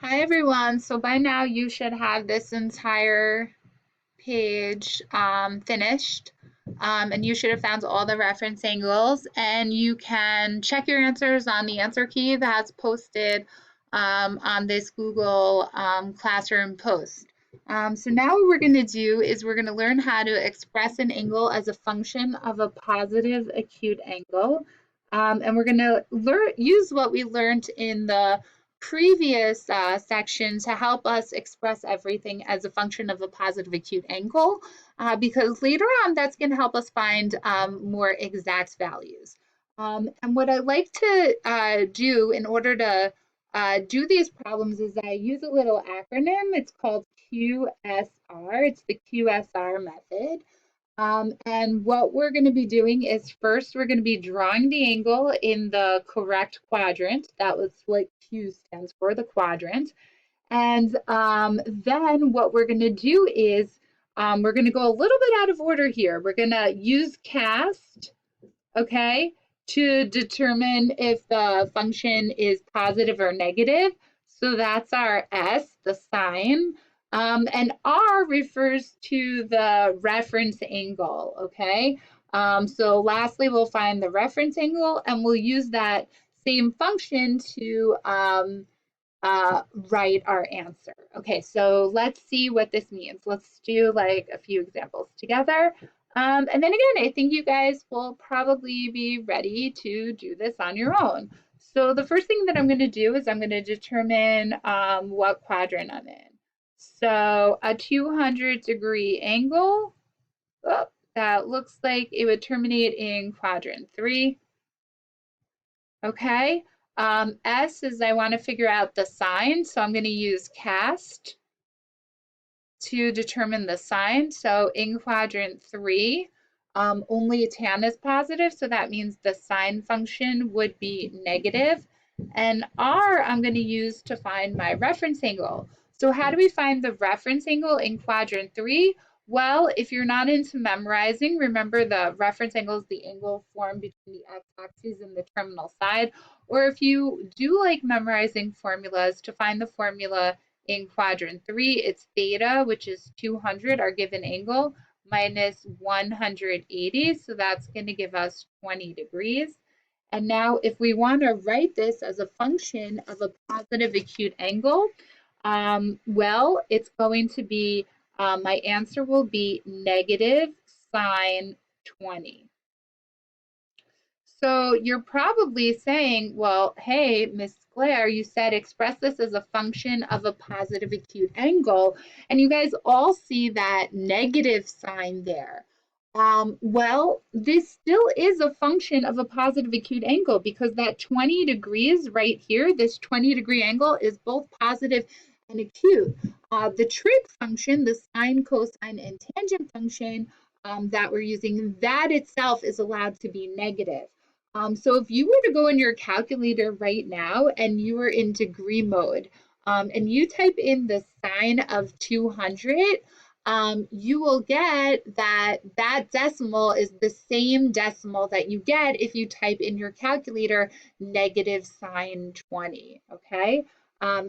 Hi everyone. So by now you should have this entire page finished, and you should have found all the reference angles, and you can check your answers on the answer key that's posted on this Google Classroom post. So now what we're going to do is we're going to learn how to express an angle as a function of a positive acute angle. And we're going to use what we learned in the previous section to help us express everything as a function of a positive acute angle, because later on that's going to help us find more exact values. And what I like to do in order to do these problems is I use a little acronym. It's called QSR. It's the QSR method. And what we're going to be doing is first we're going to be drawing the angle in the correct quadrant. That was what Q stands for, the quadrant. And then what we're going to do is we're going to go a little bit out of order here. We're going to use cast, okay, to determine if the function is positive or negative. So that's our S, the sign. And R refers to the reference angle, okay? So lastly, we'll find the reference angle and we'll use that same function to write our answer. Okay, so let's see what this means. Let's do like a few examples together. And then again, I think you guys will probably be ready to do this on your own. So the first thing that I'm going to do is I'm going to determine what quadrant I'm in. So a 200-degree angle, oh, that looks like it would terminate in quadrant 3. Okay, S is I want to figure out the sign, so I'm going to use cast to determine the sign. So in quadrant 3, only tan is positive, so that means the sign function would be negative. And R I'm going to use to find my reference angle. So how do we find the reference angle in quadrant 3? Well, if you're not into memorizing, remember the reference angle is the angle formed between the x-axis and the terminal side. Or if you do like memorizing formulas, to find the formula in quadrant 3, it's theta, which is 200, our given angle, minus 180. So that's going to give us 20 degrees. And now if we want to write this as a function of a positive acute angle, well, it's going to be, my answer will be negative sine 20. So you're probably saying, well, hey, Miss Claire, you said express this as a function of a positive acute angle, and you guys all see that negative sign there. Well, this still is a function of a positive acute angle because that 20 degrees right here, this 20-degree angle is both positive and acute. The trig function, the sine, cosine, and tangent function that we're using, that itself is allowed to be negative. So if you were to go in your calculator right now and you were in degree mode, and you type in the sine of 200, you will get that that decimal is the same decimal that you get if you type in your calculator negative sine 20, okay?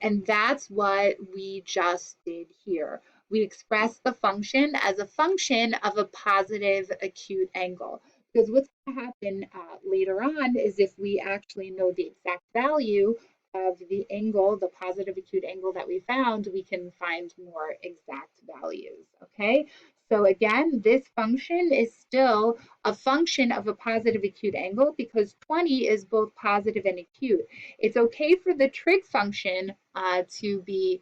And that's what we just did here. We expressed the function as a function of a positive acute angle. Because what's going to happen later on is if we actually know the exact value of the angle, the positive acute angle that we found, we can find more exact values, okay? So again, this function is still a function of a positive acute angle because 20 is both positive and acute. It's okay for the trig function to be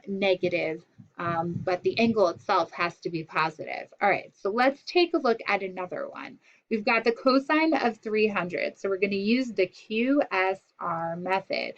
negative, but the angle itself has to be positive. All right, so let's take a look at another one. We've got the cosine of 300, so we're going to use the QSR method.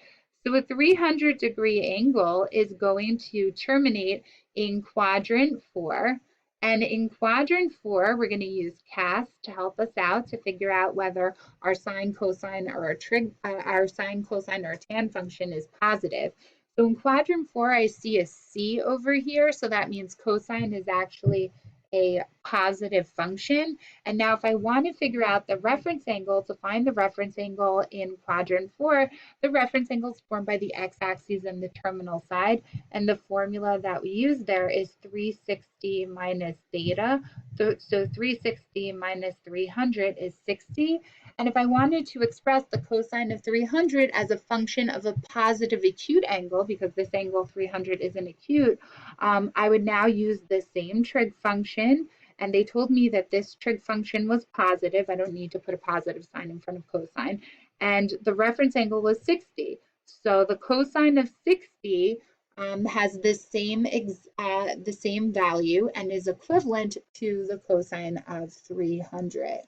So a 300-degree angle is going to terminate in quadrant 4. And in quadrant 4, we're going to use cast to help us out to figure out whether our sine, cosine, or our sine, cosine, or tan function is positive. So in quadrant 4, I see a C over here, so that means cosine is actually a positive function. And now if I want to figure out the reference angle, to find the reference angle in quadrant 4, the reference angle is formed by the x-axis and the terminal side. And the formula that we use there is 360 minus theta. So 360 minus 300 is 60. And if I wanted to express the cosine of 300 as a function of a positive acute angle, because this angle 300 is an acute, I would now use the same trig function. And they told me that this trig function was positive. I don't need to put a positive sign in front of cosine. And the reference angle was 60. So the cosine of 60 has the same value and is equivalent to the cosine of 300.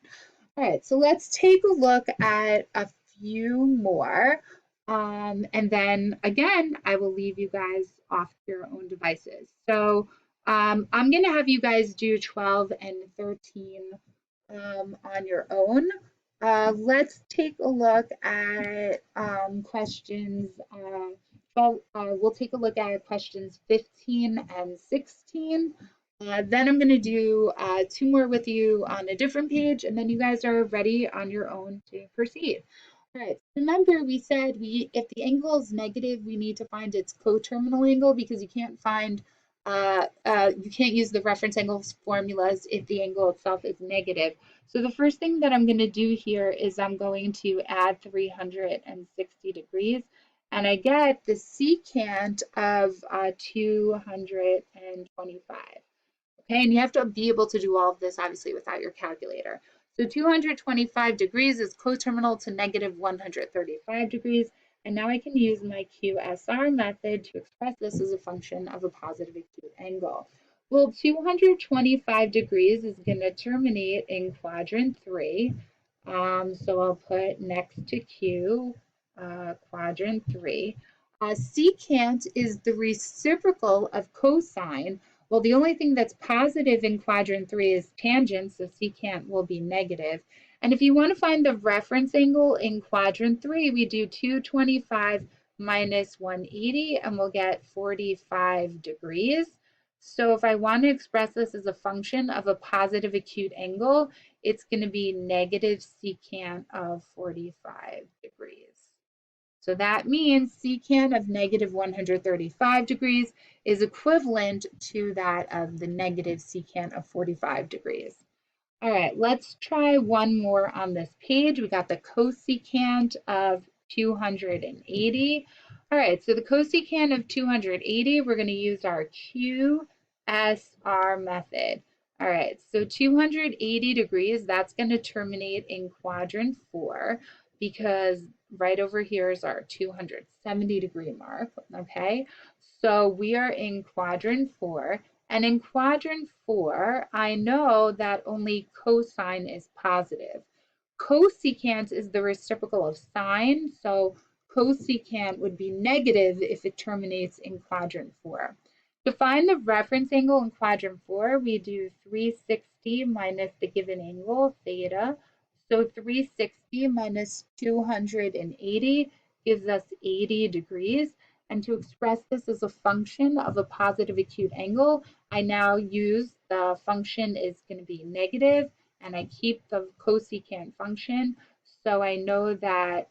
All right, so let's take a look at a few more. And then again, I will leave you guys off to your own devices. So I'm going to have you guys do 12 and 13 on your own. Let's take a look at questions. We'll take a look at questions 15 and 16. Then I'm going to do 2 more with you on a different page, and then you guys are ready on your own to proceed. All right, remember we said if the angle is negative, we need to find its coterminal angle because you can't use the reference angles formulas if the angle itself is negative. So the first thing that I'm going to do here is I'm going to add 360 degrees, and I get the secant of 225. Okay, and you have to be able to do all of this obviously without your calculator. So 225 degrees is coterminal to negative 135 degrees. And now I can use my QSR method to express this as a function of a positive acute angle. Well, 225 degrees is going to terminate in quadrant 3. So I'll put next to Q, quadrant 3. Secant is the reciprocal of cosine. Well, the only thing that's positive in quadrant 3 is tangent, so secant will be negative. And if you want to find the reference angle in quadrant 3, we do 225 minus 180, and we'll get 45 degrees. So if I want to express this as a function of a positive acute angle, it's going to be negative secant of 45 degrees. So that means secant of negative 135 degrees is equivalent to that of the negative secant of 45 degrees. All right, let's try one more on this page. We got the cosecant of 280. All right, so the cosecant of 280, we're going to use our QSR method. All right, so 280 degrees, that's going to terminate in quadrant 4 because right over here is our 270 degree mark, okay? So we are in quadrant 4. And in quadrant 4, I know that only cosine is positive. Cosecant is the reciprocal of sine, so cosecant would be negative if it terminates in quadrant 4. To find the reference angle in quadrant 4, we do 360 minus the given angle, theta. So 360 minus 280 gives us 80 degrees. And to express this as a function of a positive acute angle, I now use the function is going to be negative, and I keep the cosecant function. So I know that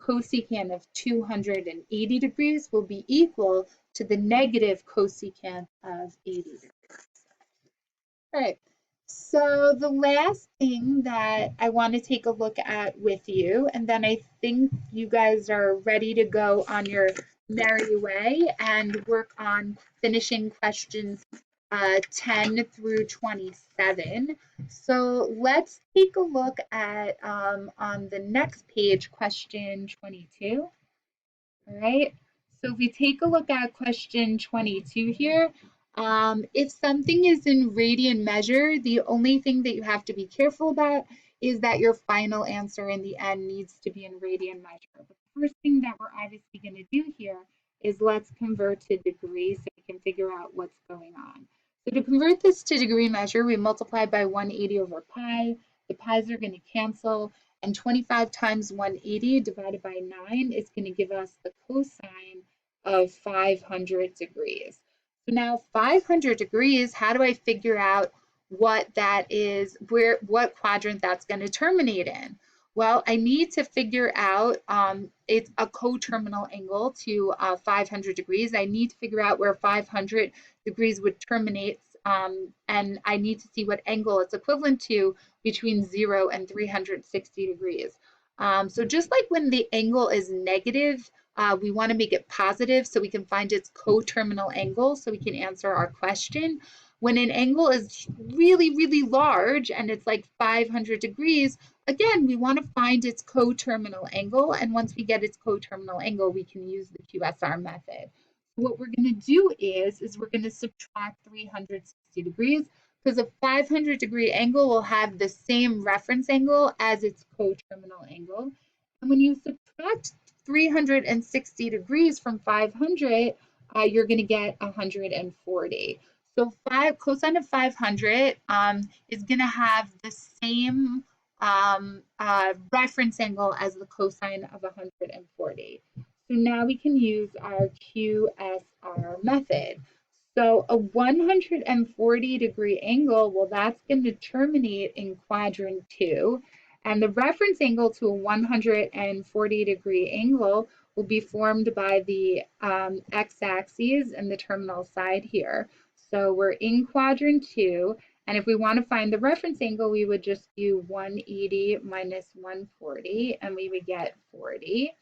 cosecant of 280 degrees will be equal to the negative cosecant of 80 degrees. All right, so the last thing that I want to take a look at with you, and then I think you guys are ready to go on your merry way and work on finishing questions 10 through 27. So let's take a look at on the next page, question 22. All right, so if we take a look at question 22 here, if something is in radian measure, the only thing that you have to be careful about is that your final answer in the end needs to be in radian measure. But the first thing that we're obviously going to do here is let's convert to degrees so we can figure out what's going on. So to convert this to degree measure, we multiply by 180 over pi. The pi's are going to cancel. And 25 times 180 divided by 9 is going to give us the cosine of 500 degrees. So now 500 degrees, how do I figure out what that is, what quadrant that's going to terminate in? Well, I need to figure out, it's a coterminal angle to 500 degrees. I need to figure out where 500 degrees would terminate, and I need to see what angle it's equivalent to between 0 and 360 degrees. So just like when the angle is negative, we want to make it positive so we can find its coterminal angle so we can answer our question. When an angle is really, really large and it's like 500 degrees, again, we want to find its coterminal angle. And once we get its coterminal angle, we can use the QSR method. What we're going to do is we're going to subtract 360 degrees because a 500 degree angle will have the same reference angle as its coterminal angle. And when you subtract 360 degrees from 500, you're going to get 140. So cosine of 500 is going to have the same reference angle as the cosine of 140. So now we can use our QSR method. So a 140 degree angle, well, that's going to terminate in quadrant 2. And the reference angle to a 140 degree angle will be formed by the x-axis and the terminal side here. So we're in quadrant 2. And if we want to find the reference angle, we would just do 180 minus 140, and we would get 40.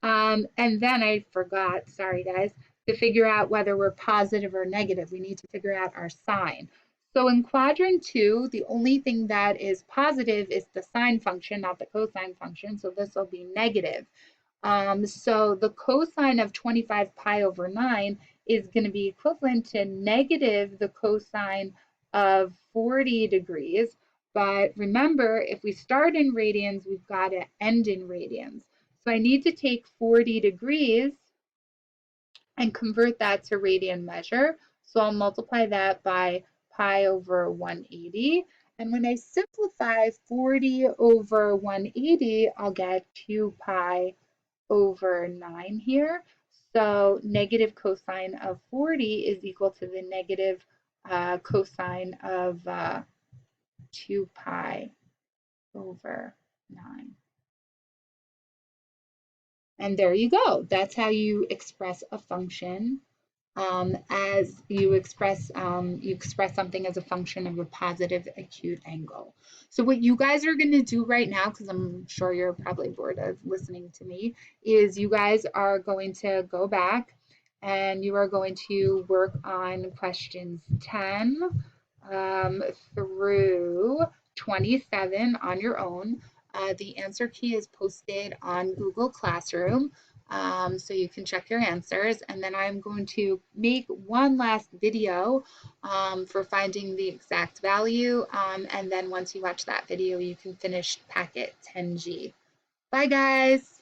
And then I forgot, sorry guys, to figure out whether we're positive or negative. We need to figure out our sign. So in quadrant 2, the only thing that is positive is the sine function, not the cosine function. So this will be negative. So the cosine of 25 pi over 9 is going to be equivalent to negative the cosine of 40 degrees. But remember, if we start in radians, we've got to end in radians. So I need to take 40 degrees and convert that to radian measure. So I'll multiply that by pi over 180. And when I simplify 40 over 180, I'll get 2 pi over 9 here. So negative cosine of 40 is equal to the negative cosine of 2 pi over 9. And there you go. That's how you express a function as you express something as a function of a positive acute angle. So what you guys are going to do right now, because I'm sure you're probably bored of listening to me, is you guys are going to go back and you are going to work on questions 10 through 27 on your own. The answer key is posted on Google Classroom. So you can check your answers, and then I'm going to make one last video for finding the exact value, and then once you watch that video you can finish packet 10G. Bye guys!